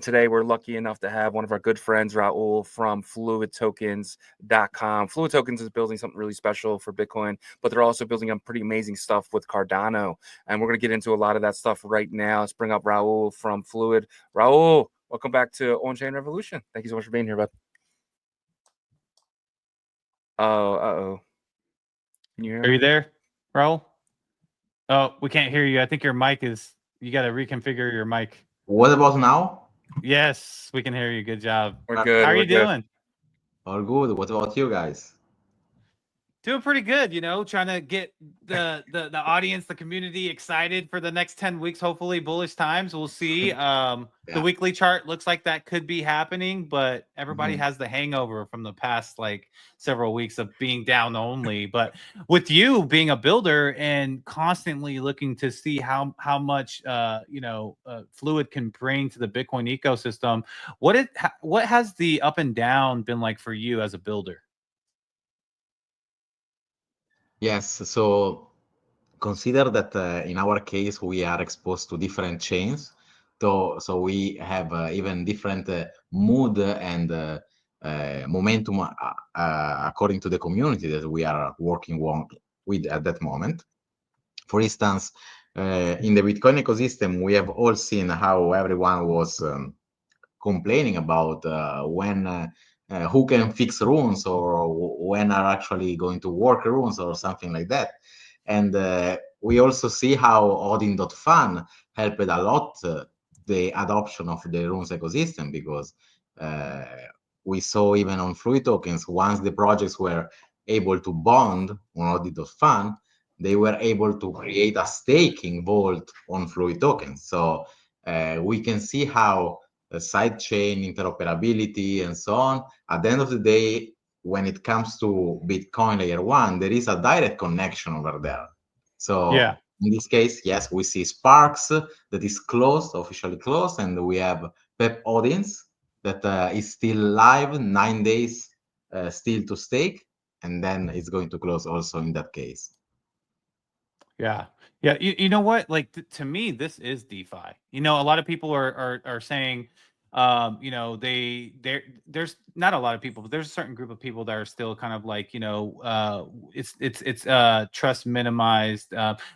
Today, we're lucky enough to have one of our good friends, Raul from Fluidtokens.com. Fluidtokens is building something really special for Bitcoin, but they're also building some pretty amazing stuff with Cardano. And we're going to get into a lot of that stuff right now. Let's bring up Raul from Fluid. Raul, welcome back to OnChain Revolution. Thank you so much for being here, bud. Oh, uh-oh. Can you hear me? Are you there, Raul? Oh, we can't hear you. I think your mic is, you got to reconfigure your mic. What about now? Yes, we can hear you. Good job. We're good. How are you doing? All good. What about you guys? Doing pretty good, you know, trying to get the audience, the community excited for the next 10 weeks, hopefully bullish times. We'll see. The weekly chart looks like that could be happening, but everybody has the hangover from the past like several weeks of being down only. But with you being a builder and constantly looking to see how much Fluid can bring to the Bitcoin ecosystem, what has the up and down been like for you as a builder? Yes, so consider that in our case, we are exposed to different chains. So we have even different mood and momentum according to the community that we are working with at that moment. For instance, in the Bitcoin ecosystem, we have all seen how everyone was complaining about who can fix runes or when are actually going to work runes or something like that. And we also see how Ordin.fan helped a lot the adoption of the runes ecosystem, because we saw even on Fluidtokens, once the projects were able to bond on Ordin.fan, they were able to create a staking vault on Fluidtokens. So we can see how sidechain interoperability and so on, at the end of the day, when it comes to Bitcoin layer 1, there is a direct connection over there. So yeah, in this case, yes, we see Sparks that is closed, officially closed, and we have Pep Audience that is still live, 9 days still to stake, and then it's going to close also in that case. Yeah. Yeah. You know what? Like to me, this is DeFi. You know, a lot of people are saying, there's not a lot of people, but there's a certain group of people that are still kind of like, it's trust minimized.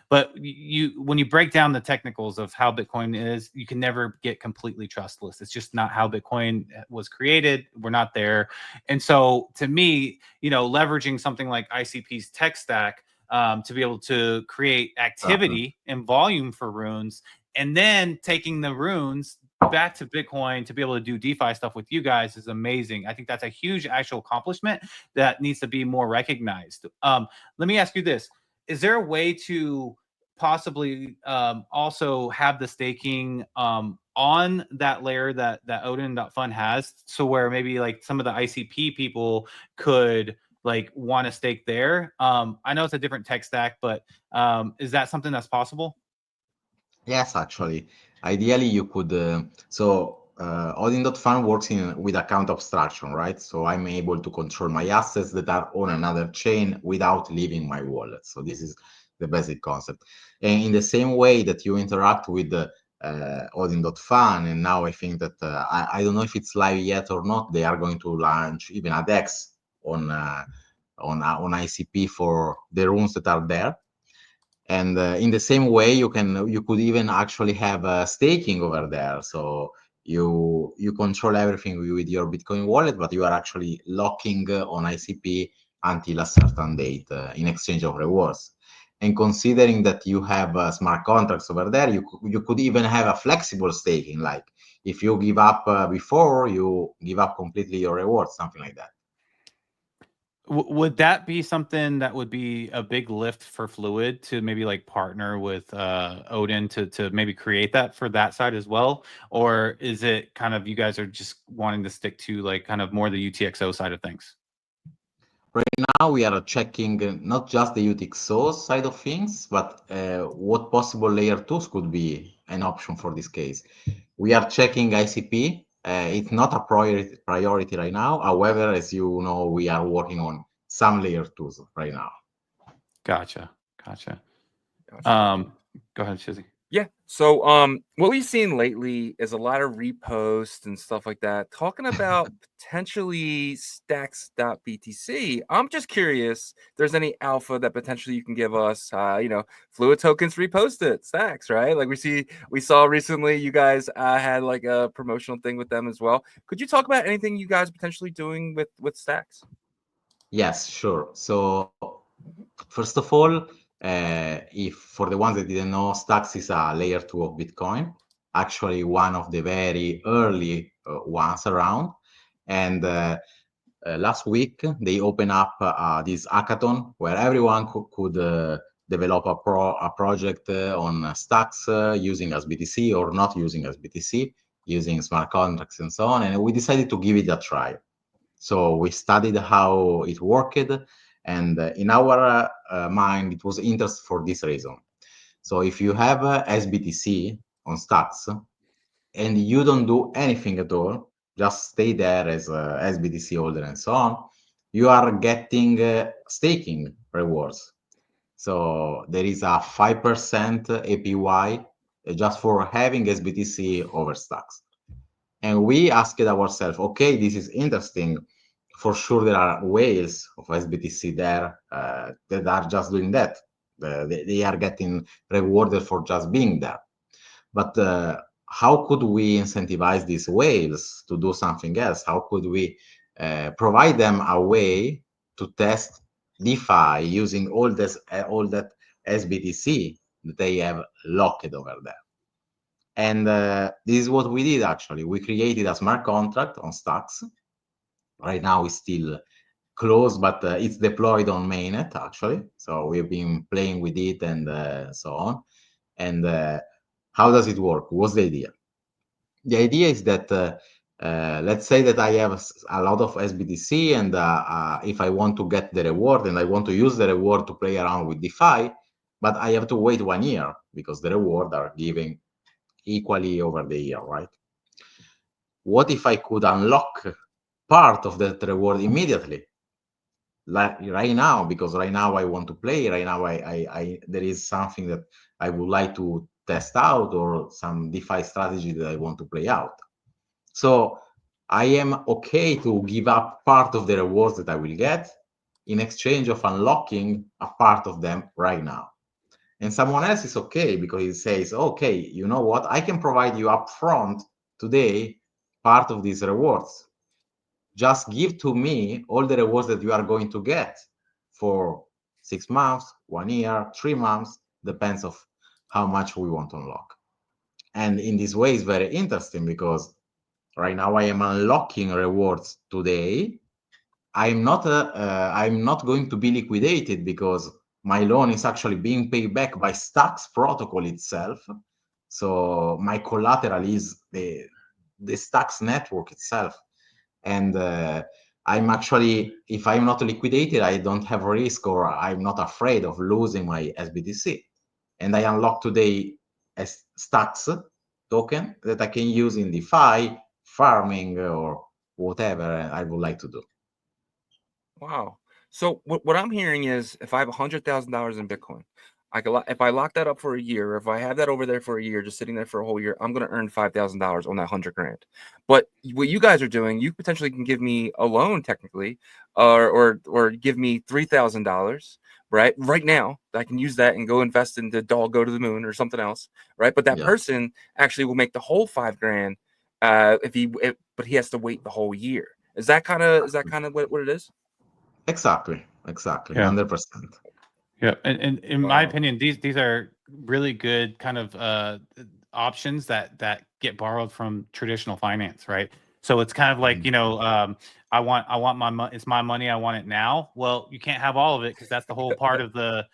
But when you break down the technicals of how Bitcoin is, you can never get completely trustless. It's just not how Bitcoin was created. We're not there. And so to me, leveraging something like ICP's tech stack, to be able to create activity and volume for runes, and then taking the runes back to Bitcoin to be able to do DeFi stuff with you guys is amazing. I think that's a huge actual accomplishment that needs to be more recognized. Let me ask you this. Is there a way to possibly also have the staking on that layer that Odin.fun has, so where maybe like some of the ICP people could like want to stake there? I know it's a different tech stack, but is that something that's possible? Yes, actually. Ideally, you could. Odin.fun works with account abstraction, right? So I'm able to control my assets that are on another chain without leaving my wallet. So this is the basic concept. And in the same way that you interact with the Odin.fun, and now I think that I don't know if it's live yet or not. They are going to launch even a DEX on ICP for the runes that are there. And in the same way, you could even actually have staking over there. So you control everything with your Bitcoin wallet, but you are actually locking on ICP until a certain date in exchange of rewards. And considering that you have smart contracts over there, you could even have a flexible staking. Like if you give up before, you give up completely your rewards, something like that. Would that be something that would be a big lift for Fluid to maybe like partner with Odin to maybe create that for that side as well? Or is it kind of you guys are just wanting to stick to like kind of more the UTXO side of things? Right now, we are checking not just the UTXO side of things, but what possible layer 2s could be an option for this case. We are checking ICP. It's not a priority right now. However, as you know, we are working on some layer 2s right now. Gotcha. Go ahead, Shizzy. Yeah, So, what we've seen lately is a lot of reposts and stuff like that, talking about potentially stacks.btc. I'm just curious if there's any alpha that potentially you can give us. Fluidtokens reposted stacks, right? Like we saw recently, you guys had like a promotional thing with them as well. Could you talk about anything you guys potentially doing with stacks? Yes, sure. So first of all, if for the ones that didn't know, Stacks is a layer 2 of Bitcoin, actually one of the very early ones around. And last week, they opened up this hackathon where everyone could develop a project on Stacks using sBTC or not using sBTC, using smart contracts and so on. And we decided to give it a try. So we studied how it worked, and in our mind, it was interesting for this reason. So if you have sBTC on Stacks and you don't do anything at all, just stay there as a sBTC holder and so on, you are getting staking rewards. So there is a 5% APY just for having sBTC over Stacks. And we asked ourselves, okay, this is interesting. For sure, there are whales of sBTC there that are just doing that. They are getting rewarded for just being there. But how could we incentivize these whales to do something else? How could we provide them a way to test DeFi using all that sBTC that they have locked over there? And this is what we did, actually. We created a smart contract on Stacks. Right now, it's still closed, but it's deployed on mainnet, actually. So we've been playing with it and so on. And how does it work? What's the idea? The idea is that, let's say that I have a lot of sBTC, and if I want to get the reward and I want to use the reward to play around with DeFi, but I have to wait 1 year because the reward are giving equally over the year, right? What if I could unlock part of that reward immediately? Like right now, because right now I want to play, right now there is something that I would like to test out or some DeFi strategy that I want to play out. So I am okay to give up part of the rewards that I will get in exchange of unlocking a part of them right now. And someone else is okay because he says, okay, you know what? I can provide you upfront today part of these rewards. Just give to me all the rewards that you are going to get for 6 months, 1 year, 3 months, depends of how much we want to unlock. And in this way, it's very interesting because right now I am unlocking rewards today. I'm not going to be liquidated because my loan is actually being paid back by Stacks protocol itself. So my collateral is the Stacks network itself. And I'm actually, if I'm not liquidated, I don't have risk or I'm not afraid of losing my sBTC. And I unlock today a Stacks token that I can use in DeFi, farming, or whatever I would like to do. Wow. So what I'm hearing is if I have $100,000 in Bitcoin, if I lock that up for a year, if I have that over there for a year, just sitting there for a whole year, I'm going to earn $5,000 on that 100 grand. But what you guys are doing, you potentially can give me a loan technically, or give me $3,000, right now. I can use that and go invest into Dog Go to the Moon or something else, right? But that person actually will make the whole $5 grand but he has to wait the whole year. Is that kind of what it is? Exactly, Yeah. 100%. Yeah, and in my opinion, these are really good kind of options that get borrowed from traditional finance, right? So it's kind of like, I want my money. It's my money. I want it now. Well, you can't have all of it because that's the whole part of the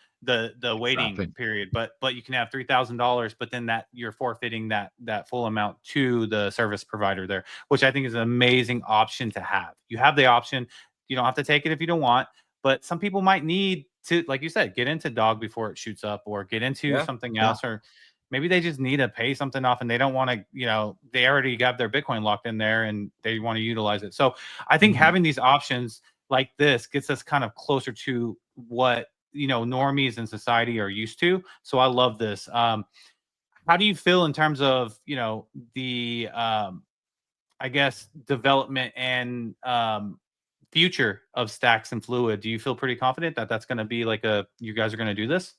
waiting period. But you can have $3,000, but then that you're forfeiting that full amount to the service provider there, which I think is an amazing option to have. You have the option. You don't have to take it if you don't want. But some people might need to, like you said, get into Dog before it shoots up, or get into something else, or maybe they just need to pay something off and they don't want to, they already got their Bitcoin locked in there and they want to utilize it. So I think having these options like this gets us kind of closer to what, normies in society are used to. So I love this. How how do you feel in terms of, you know, the I guess development and future of Stacks and Fluid? Do you feel pretty confident that that's going to be like you guys are going to do this?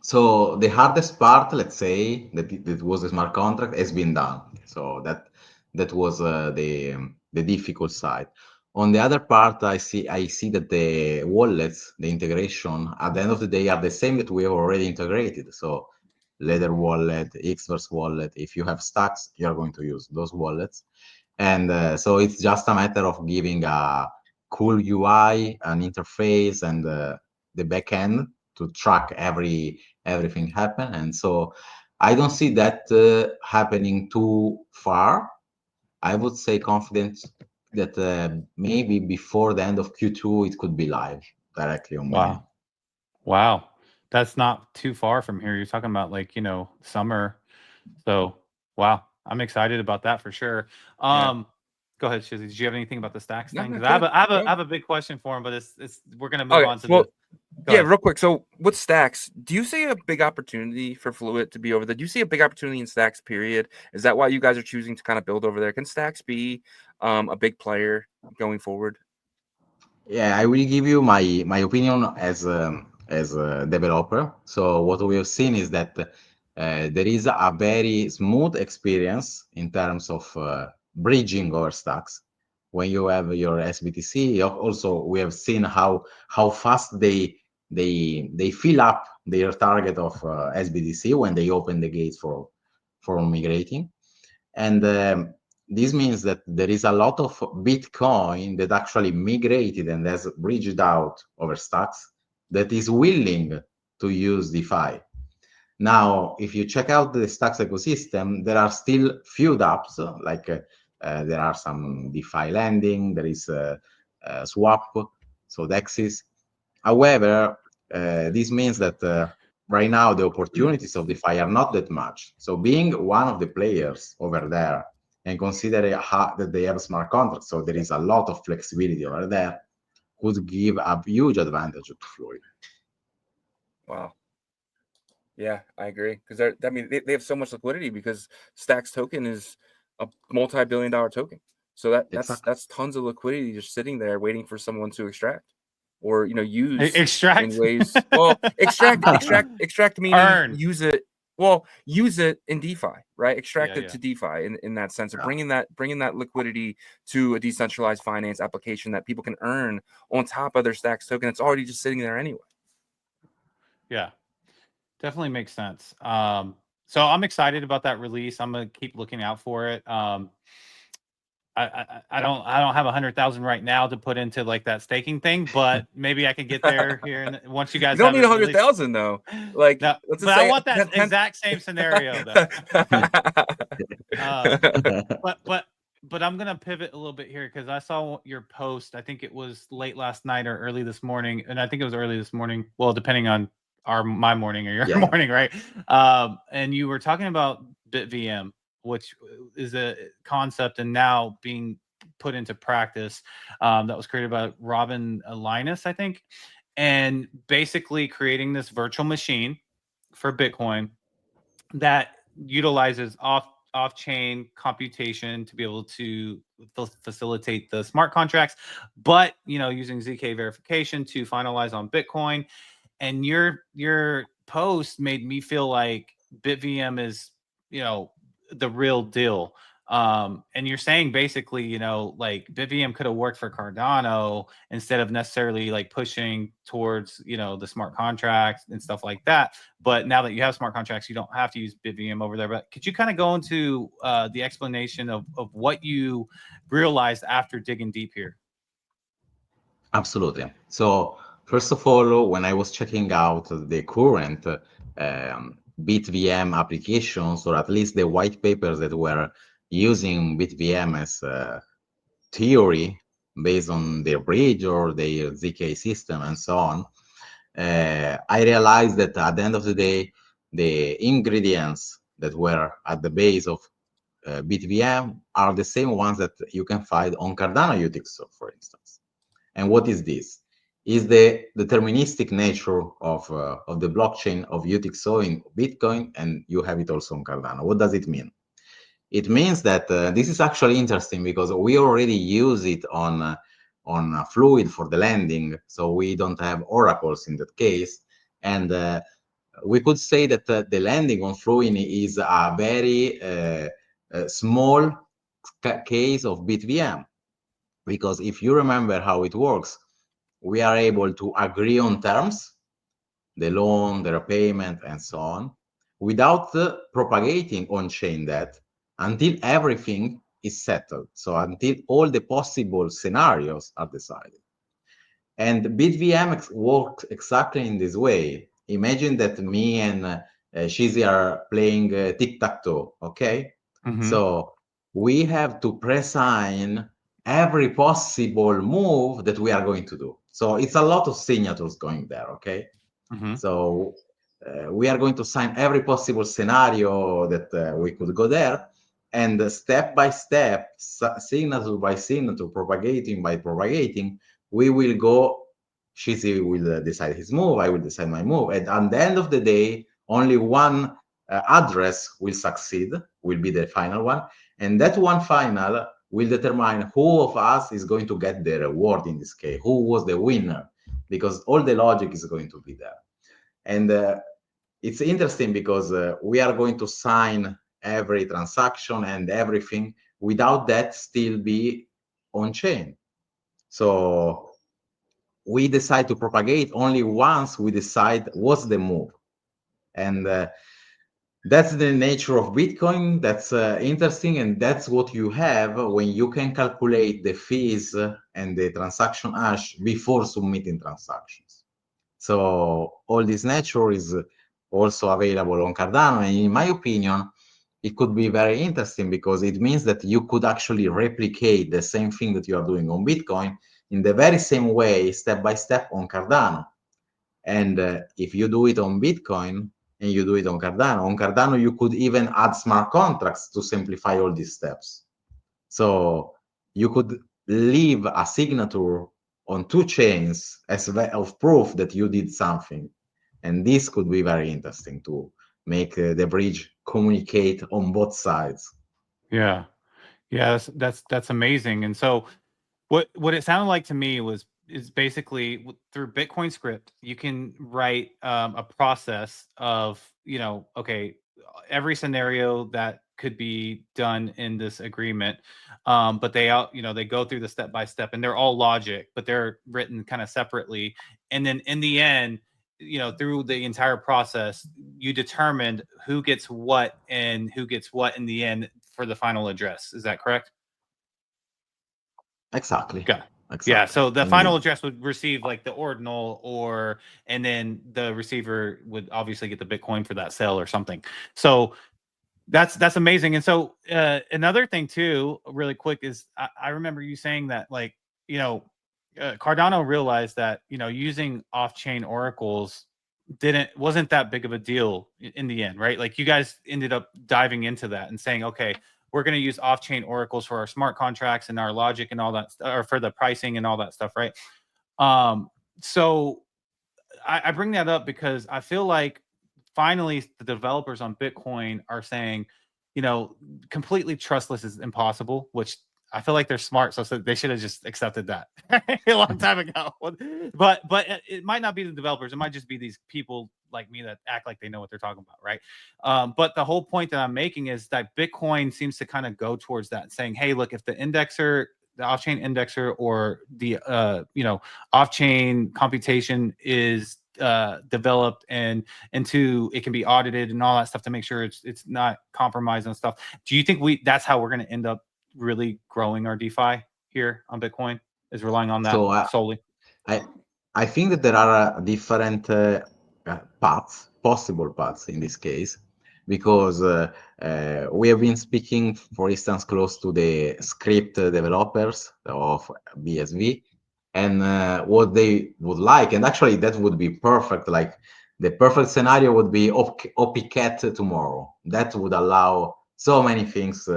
So the hardest part, let's say, that was the smart contract has been done. So that was the difficult side. On the other part, I see that the wallets, the integration, at the end of the day, are the same that we have already integrated. So Ledger wallet, Xverse wallet. If you have Stacks, you are going to use those wallets, and so it's just a matter of giving a cool UI, an interface, and the backend to track everything happen. And so I don't see that happening too far. I would say confident that maybe before the end of Q2 it could be live directly on mine. Wow, that's not too far from here. You're talking about like, you know, summer. So wow, I'm excited about that for sure. Go ahead, Shizzy. Did you have anything about the Stacks thing? Because I have a big question for him, but we're gonna move on to the. Yeah, real quick. So with Stacks, do you see a big opportunity for Fluid to be over there? Do you see a big opportunity in Stacks, period? Is that why you guys are choosing to kind of build over there? Can Stacks be a big player going forward? Yeah, I will give you my opinion as a developer. So what we have seen is that there is a very smooth experience in terms of bridging over Stacks. When you have your sBTC, also we have seen how fast they fill up their target of sBTC when they open the gates for migrating. And this means that there is a lot of Bitcoin that actually migrated and has bridged out over Stacks that is willing to use DeFi. Now, if you check out the Stacks ecosystem, there are still few dApps, like there are some DeFi lending, there is Swap, so DEXs. However, this means that right now the opportunities of DeFi are not that much. So being one of the players over there and considering that they have smart contracts, so there is a lot of flexibility over there, could give a huge advantage to Fluid. Wow. Yeah, I agree. Because they have so much liquidity because Stacks token is a multi-billion-dollar token. So that's tons of liquidity just sitting there waiting for someone to extract. Or use extract in ways. Well, extract meaning earn. use it. Well, use it in DeFi, right? Extract it to DeFi in that sense of bringing that liquidity to a decentralized finance application that people can earn on top of their Stacks token. It's already just sitting there anyway. Yeah, definitely makes sense. So I'm excited about that release. I'm gonna keep looking out for it. I don't have 100,000 right now to put into like that staking thing, but maybe I can get there here. And once you guys don't need 100,000 though. Like, no, but I want that exact same scenario though. But I'm gonna pivot a little bit here because I saw your post. I think it was late last night or early this morning, and I think it was early this morning. Well, depending on my morning or your morning, right? And you were talking about BitVM, which is a concept and now being put into practice, that was created by Robin Linus, I think, and basically creating this virtual machine for Bitcoin that utilizes off-chain computation to be able to facilitate the smart contracts, but using ZK verification to finalize on Bitcoin. And your post made me feel like BitVM is the real deal. And you're saying basically, like BitVM could have worked for Cardano instead of necessarily like pushing towards, the smart contracts and stuff like that. But now that you have smart contracts, you don't have to use BitVM over there. But could you kind of go into the explanation of what you realized after digging deep here? Absolutely. So first of all, when I was checking out the current BitVM applications, or at least the white papers that were using BitVM as theory based on their bridge or their ZK system and so on, I realized that at the end of the day, the ingredients that were at the base of BitVM are the same ones that you can find on Cardano UTXO, for instance. And what is this? is the deterministic nature of the blockchain of UTXO in Bitcoin, and you have it also on Cardano. What does it mean? It means that this is actually interesting because we already use it on Fluid for the lending, so we don't have oracles in that case, and we could say that the lending on Fluid is a very small case of BitVM, because if you remember how it works, we are able to agree on terms, the loan, the repayment, and so on, without propagating on-chain debt until everything is settled. So until all the possible scenarios are decided. And BitVM works exactly in this way. Imagine that me and Shizi are playing tic-tac-toe, okay? Mm-hmm. So we have to presign every possible move that we are going to do. So it's a lot of signatures going there, okay? Mm-hmm. So we are going to sign every possible scenario that we could go there, and step by step, signature by signature, propagating by propagating, we will go. Shizi will decide his move, I will decide my move, and at the end of the day, only one address will succeed, will be the final one, and that one final will determine who of us is going to get the reward in this case, who was the winner, because all the logic is going to be there. And it's interesting because we are going to sign every transaction and everything without that still be on chain. So we decide to propagate only once we decide what's the move. And that's the nature of Bitcoin. That's interesting. And that's what you have when you can calculate the fees and the transaction hash before submitting transactions. So all this nature is also available on Cardano. And in my opinion, it could be very interesting because it means that you could actually replicate the same thing that you are doing on Bitcoin in the very same way, step by step on Cardano. And if you do it on Bitcoin and you do it on Cardano you could even add smart contracts to simplify all these steps. So you could leave a signature on two chains as of proof that you did something. And this could be very interesting to make the bridge communicate on both sides. Yeah. Yeah, that's amazing. And so what it sounded like to me is basically through Bitcoin script, you can write a process of, okay, every scenario that could be done in this agreement, but they they go through the step by step, and they're all logic, but they're written kind of separately. And then in the end, through the entire process, you determined who gets what and who gets what in the end for the final address. Is that correct? Exactly. Got it. Exactly. Yeah, so the Indeed. final address would receive like the ordinal, and then the receiver would obviously get the Bitcoin for that sale or something. So that's amazing. And so another thing too, really quick, is I remember you saying that, like, Cardano realized that using off-chain oracles wasn't that big of a deal in the end, right? Like, you guys ended up diving into that and saying, okay, we're going to use off-chain oracles for our smart contracts and our logic and all that, or for the pricing and all that stuff, right? So I bring that up because I feel like finally the developers on Bitcoin are saying, completely trustless is impossible, which I feel like they're smart, so they should have just accepted that a long time ago. But it might not be the developers; it might just be these people like me that act like they know what they're talking about, right? But the whole point that I'm making is that Bitcoin seems to kind of go towards that, saying, "Hey, look, if the off-chain indexer, or the off-chain computation is developed and into, it can be audited and all that stuff to make sure it's not compromised and stuff." Do you think that's how we're going to end up really growing our DeFi here on Bitcoin, is relying on that solely? I think that there are different possible paths in this case, because we have been speaking, for instance, close to the script developers of BSV, and what they would like, and actually that would be perfect. Like, the perfect scenario would be OPCAT tomorrow. That would allow so many things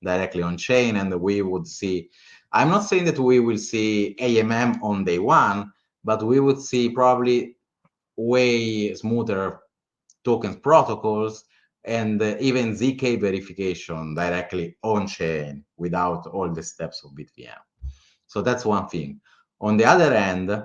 directly on chain, and we would see. I'm not saying that we will see AMM on day one, but we would see probably way smoother tokens protocols and even ZK verification directly on chain without all the steps of BitVM. So that's one thing. On the other hand,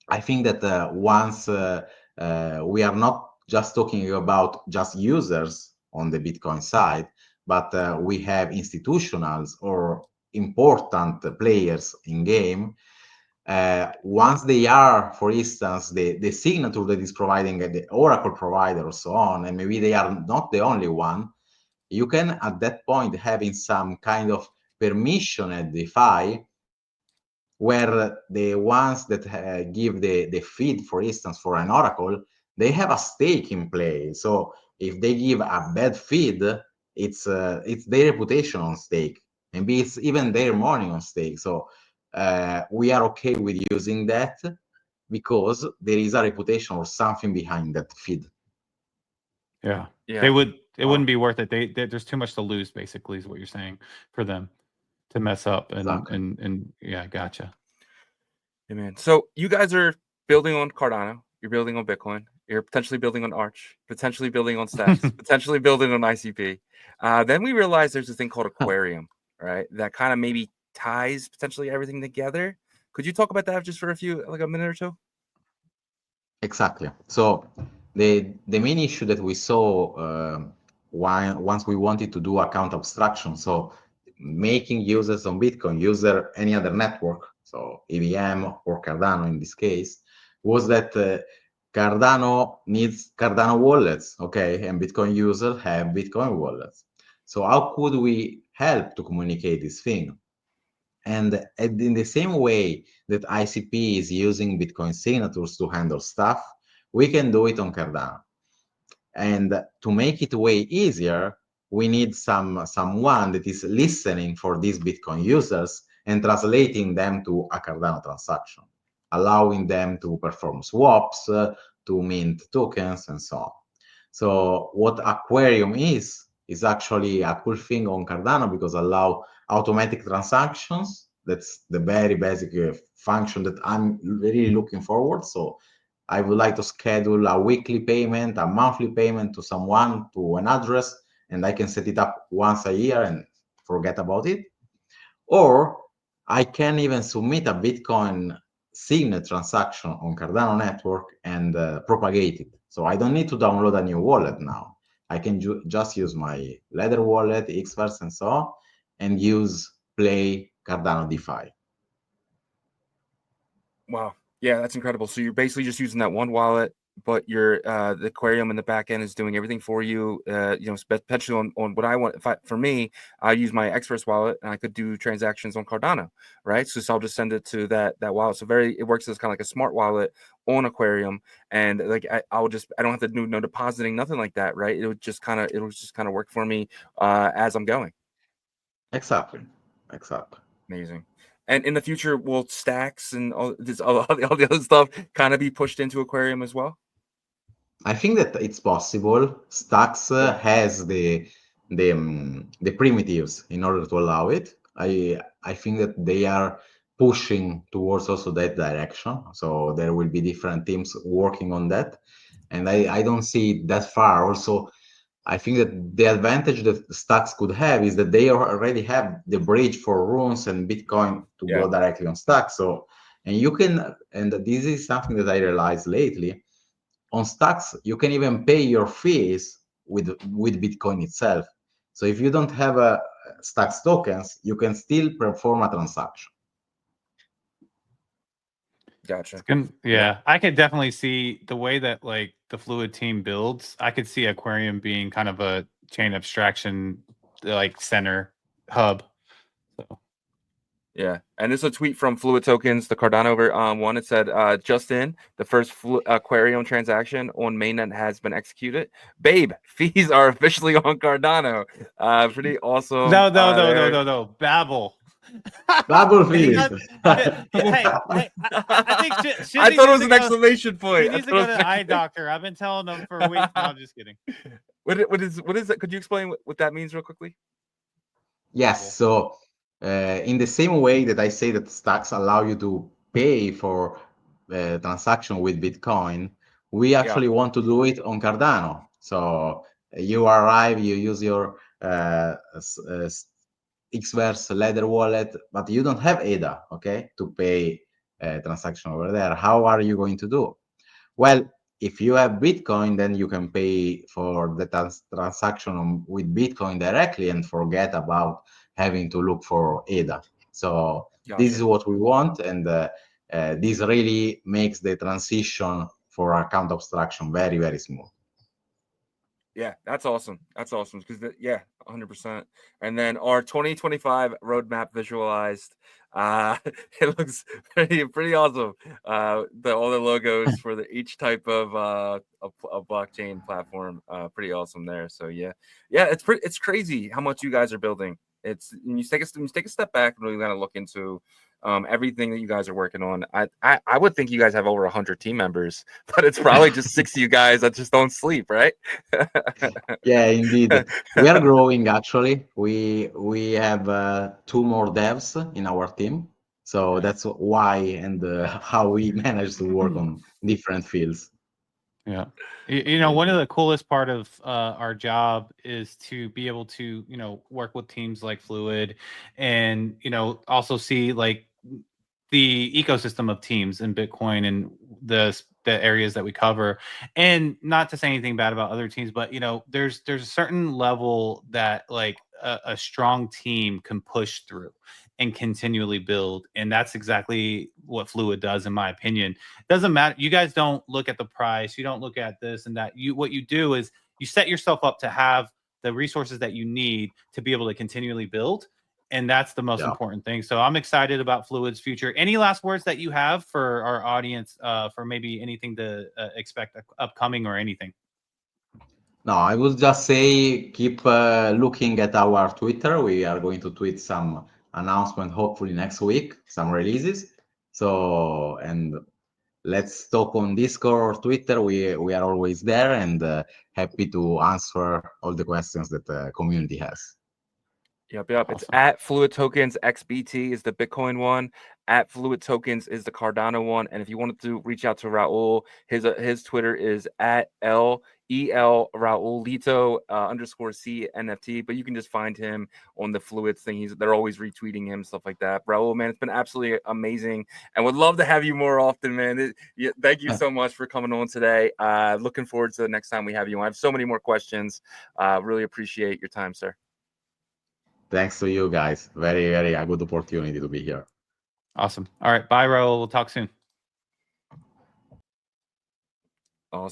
I think that once we are not just talking about just users on the Bitcoin side, but we have institutionals or important players in game. Once they are, for instance, the signature that is providing the Oracle provider or so on, and maybe they are not the only one, you can at that point having some kind of permissioned DeFi where the ones that give the feed, for instance, for an Oracle, they have a stake in play. So if they give a bad feed, it's their reputation on stake. Maybe it's even their money on stake. So we are okay with using that because there is a reputation or something behind that feed. Yeah. Yeah. They would. It wouldn't be worth it. There's too much to lose, basically, is what you're saying, for them to mess up. And Exactly. and yeah, gotcha. Yeah, man. So you guys are building on Cardano. You're building on Bitcoin. You're potentially building on Arch. Potentially building on Stacks. Potentially building on ICP. Then we realized there's a thing called Aquarium, right? That kind of maybe ties potentially everything together. Could you talk about that just for a minute or two? Exactly. So the main issue that we saw once we wanted to do account abstraction, so making users on Bitcoin, user any other network, so EVM or Cardano in this case, was that Cardano needs Cardano wallets, okay, and Bitcoin users have Bitcoin wallets. So how could we help to communicate this thing? And in the same way that ICP is using Bitcoin signatures to handle stuff, we can do it on Cardano. And to make it way easier, we need someone that is listening for these Bitcoin users and translating them to a Cardano transaction, allowing them to perform swaps, to mint tokens, and so on. So what Aquarium is actually a cool thing on Cardano because allow automatic transactions. That's the very basic function that I'm really looking forward. So I would like to schedule a weekly payment, a monthly payment to someone, to an address, and I can set it up once a year and forget about it. Or I can even submit a Bitcoin signet transaction on Cardano network and propagate it. So I don't need to download a new wallet now. I can just use my Ledger wallet, Xverse, and so on, and use Play Cardano DeFi. Wow. Yeah, that's incredible. So you're basically just using that one wallet, but your the Aquarium in the back end is doing everything for you. Especially on what I want. For me, I use my Xverse wallet and I could do transactions on Cardano, right? So I'll just send it to that wallet. So it works as kind of like a smart wallet on Aquarium, and like I don't have to do no depositing, nothing like that, right? It'll just kind of work for me as I'm going. Exactly. Amazing. And in the future, will Stacks and all the other stuff kind of be pushed into Aquarium as well? I think that it's possible. Stacks has the primitives in order to allow it. I think that they are pushing towards also that direction. So there will be different teams working on that, and I don't see it that far. Also, I think that the advantage that Stacks could have is that they already have the bridge for runes and Bitcoin to go directly on Stacks. So, and you can, and this is something that I realized lately. On Stacks, you can even pay your fees with Bitcoin itself. So if you don't have a Stacks tokens, you can still perform a transaction. Gotcha. Yeah, I could definitely see the way that like the Fluid team builds. I could see Aquarium being kind of a chain abstraction like center hub. So. Yeah, and this is a tweet from Fluidtokens, the Cardano one. It said, "Just in, the first Aquarium transaction on mainnet has been executed. Babe, fees are officially on Cardano. Pretty awesome." No. Babel. Babel fees. Hey, I think I thought it was an exclamation point. He needs to go to the eye doctor. I've been telling him for weeks. No, I'm just kidding. What is that? Could you explain what that means real quickly? Yes. So in the same way that I say that Stacks allow you to pay for transaction with Bitcoin, we actually want to do it on Cardano. So you arrive, you use your Xverse Ledger wallet, but you don't have ADA, okay, to pay a transaction over there. How are you going to do? Well, if you have Bitcoin, then you can pay for the transaction with Bitcoin directly and forget about having to look for ADA. So this is what we want, and this really makes the transition for account abstraction very, very smooth. Yeah, that's awesome. That's awesome because yeah, 100%. And then our 2025 roadmap visualized. It looks pretty awesome. All the logos for each type of a blockchain platform. Pretty awesome there. So yeah, it's crazy how much you guys are building. It's when you take a step back and really kind of look into everything that you guys are working on. I would think you guys have over 100 team members, but it's probably just 6 of you guys that just don't sleep, right? Yeah, indeed. We are growing actually. We have 2 more devs in our team. So that's why and how we manage to work on different fields. Yeah. You know, one of the coolest part of our job is to be able to, work with teams like Fluid and, also see like the ecosystem of teams in Bitcoin and the areas that we cover. And not to say anything bad about other teams, but there's a certain level that like a strong team can push through and continually build. And that's exactly what Fluid does, in my opinion. It doesn't matter. You guys don't look at the price. You don't look at this and that. What you do is you set yourself up to have the resources that you need to be able to continually build. And that's the most important thing. So I'm excited about Fluid's future. Any last words that you have for our audience, for maybe anything to expect upcoming or anything? No, I would just say keep looking at our Twitter. We are going to tweet some announcement hopefully next week, some releases. So, and let's talk on Discord or Twitter. We are always there and happy to answer all the questions that the community has. Yep. Awesome. It's at Fluidtokens. XBT is the Bitcoin one. At Fluidtokens is the Cardano one. And if you wanted to reach out to Raul, his Twitter is at Raulito _ CNFT. But you can just find him on the Fluid thing. They're always retweeting him, stuff like that. Raul, man, it's been absolutely amazing, and would love to have you more often, man. Thank you so much for coming on today. Looking forward to the next time we have you on. I have so many more questions. Really appreciate your time, sir. Thanks to you guys. Very, very a good opportunity to be here. Awesome. All right. Bye, Raul. We'll talk soon. Awesome.